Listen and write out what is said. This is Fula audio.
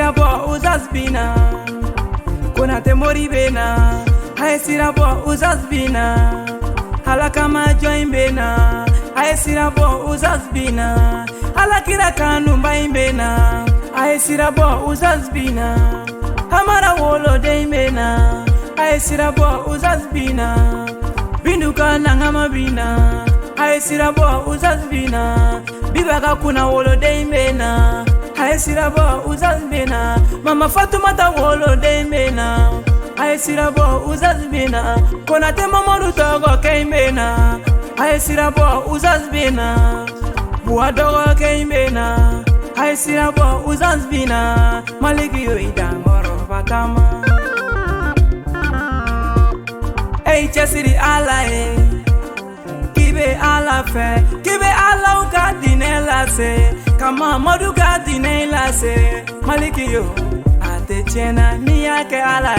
sirabo uzazbina Konate mori bena Aye sirabo uzazbina Halakama join bena Aye sirabo uzazbina Halakira kanumba imbena Aye sirabo uzazbina Hamara wolo de imbena Aye sirabo uzazbina Binduka nangama bina Aye sirabo uzazbina Bibaga kuna wolo de imbena Aye sirabo uzazbina Mama Fatumata wolo de imbena Aye sirabo uzazbina Konate mamoru togo ke imbena Aye sirabo uzazbina Bua dogo ke imbena Aye sirabo uzazbina Maliki yo idangoro fatama Ey chesiri ala Kibe ala fe Kibe ala uka dine lase Kama modu ka dine lase Maliki yo Ate chena niyake ala